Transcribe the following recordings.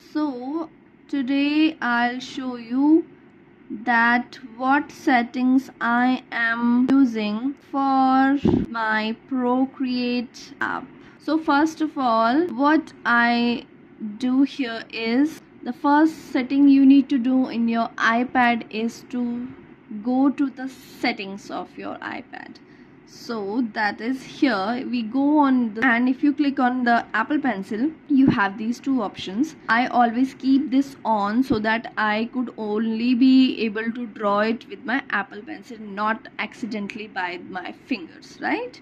So today I'll show you that what settings I am using for my Procreate app. So first of all, what I do here is the first setting you need to do in your iPad is to go to the settings of your iPad. So that is here we go on and if you click on the Apple Pencil, you have these two options. I always keep this on so that I could only be able to draw it with my Apple Pencil, not accidentally by my fingers, right?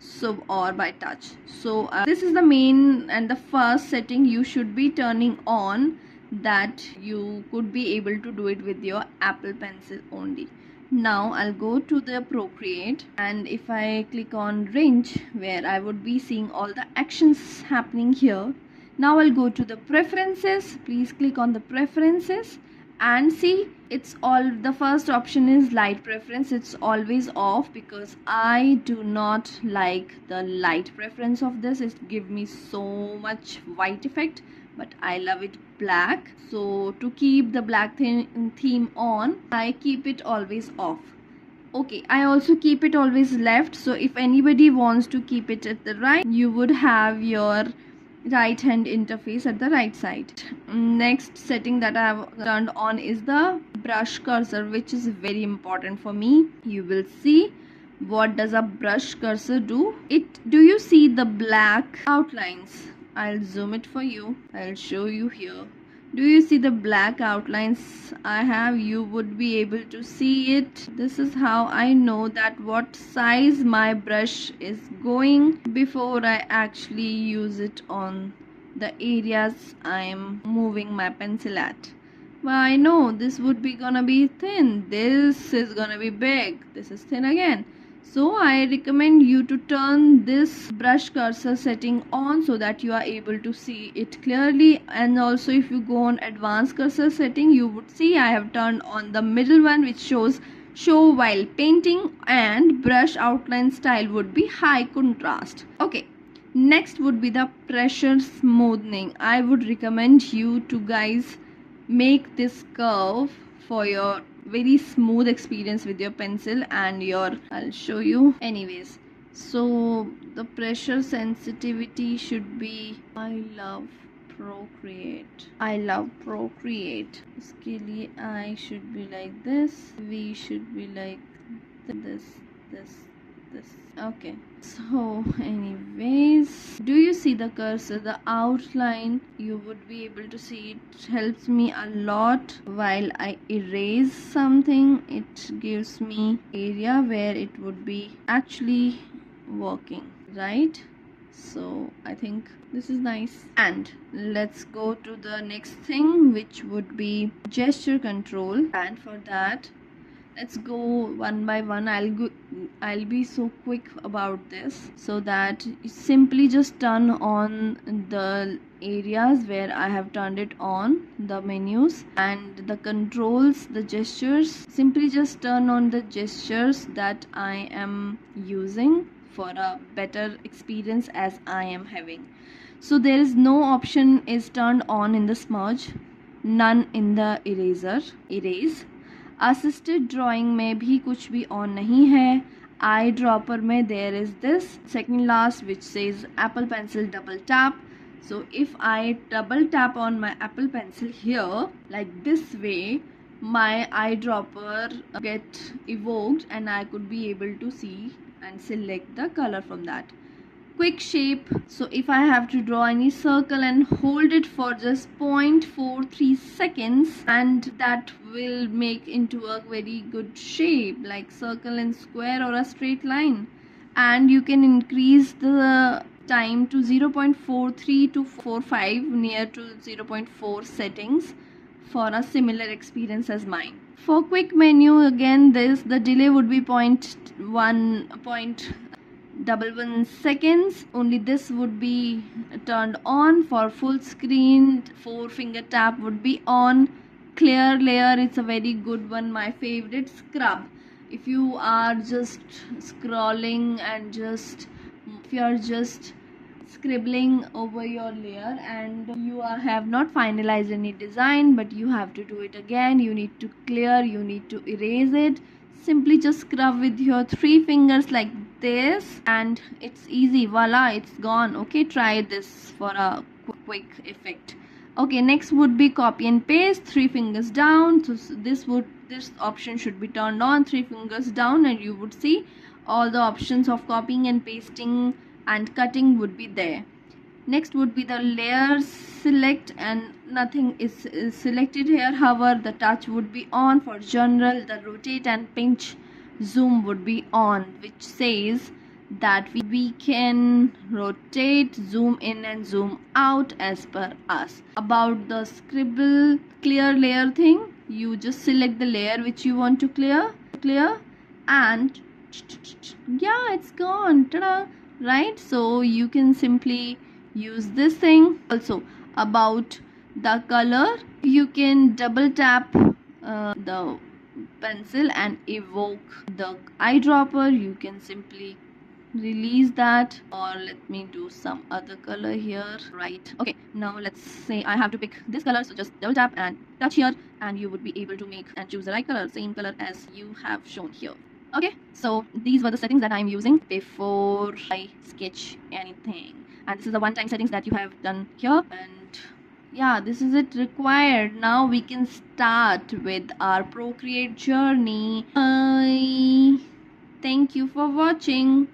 So or by touch. So this is the main and the first setting you should be turning on, that you could be able to do it with your Apple Pencil only. Now I'll go to the Procreate, and if I click on range where I would be seeing all the actions happening here, now I'll go to the preferences. Please click on the preferences and see, it's all, the first option is light preference. It's always off because I do not like the light preference of this. It gives me so much white effect, but I love it black. So to keep the black theme on, I keep it always off. Okay, I also keep it always left. So if anybody wants to keep it at the right, you would have your right hand interface at the right side. Next setting that I have turned on is the brush cursor, which is very important for me. You will see what does a brush cursor do. Do you see the black outlines? I'll zoom it for you. I'll show you here. Do you see the black outlines I have? You would be able to see it. This is how I know that what size my brush is going before I actually use it on the areas I'm moving my pencil at. Well, I know this would be gonna be thin. This is gonna be big. This is thin again. So I recommend you to turn this brush cursor setting on so that you are able to see it clearly. And also if you go on advanced cursor setting, you would see I have turned on the middle one, which shows show while painting, and brush outline style would be high contrast. Okay, next would be the pressure smoothing. I would recommend you to guys make this curve for your very smooth experience with your pencil and your, I'll show you anyways. So the pressure sensitivity should be, I love Procreate. इसके लिए I should be like this, we should be like this. Okay, so anyways, do you see the cursor, the outline? You would be able to see it helps me a lot while I erase something. It gives me area where it would be actually working, right? So I think this is nice. And let's go to the next thing, which would be gesture control. And for that, let's go one by one. I'll be so quick about this, so that you simply just turn on the areas where I have turned it on, the menus and the controls, the gestures. Simply just turn on the gestures that I am using for a better experience as I am having. So there is no option is turned on in the smudge, none in the erase. Assisted drawing में भी कुछ भी on नहीं है. Eye dropper में there is this second last which says Apple Pencil double tap. So if I double tap on my Apple Pencil here like this way, my eyedropper get evoked and I could be able to see and select the color from that. Quick shape. So if I have to draw any circle and hold it for just 0.43 seconds, and that will make into a very good shape like circle and square or a straight line. And you can increase the time to 0.43 to 45, near to 0.4 settings for a similar experience as mine. For quick menu, again the delay would be 0.11 seconds. Only this would be turned on. For full screen, 4-finger tap would be on. Clear layer, it's a very good one, my favorite. Scrub, if you are just scrolling and if you are just scribbling over your layer and you have not finalized any design, but you have to do it again. You need to clear, you need to erase it. Simply just scrub with your 3 fingers like this and it's easy. Voila, it's gone. Okay, try this for a quick effect. Okay, next would be copy and paste. 3 fingers down. So this option should be turned on. 3 fingers down and you would see all the options of copying and pasting and cutting would be there. Next would be the layers, select, and nothing is selected here. However, the touch would be on. For general, the rotate and pinch zoom would be on, which says that we can rotate, zoom in and zoom out as per us. About the scribble clear layer thing, you just select the layer which you want to clear and yeah, it's gone. Ta-da! Right? So you can simply use this thing. Also, about the color, you can double tap the pencil and evoke the eyedropper. You can simply release that, or let me do some other color here. Right, okay, now let's say I have to pick this color, so just double tap and touch here and you would be able to make and choose the right color, same color as you have shown here. Okay, so these were the settings that I'm using before I sketch anything, and this is the one-time settings that you have done here. And yeah, this is it required. Now we can start with our Procreate journey. Thank you for watching.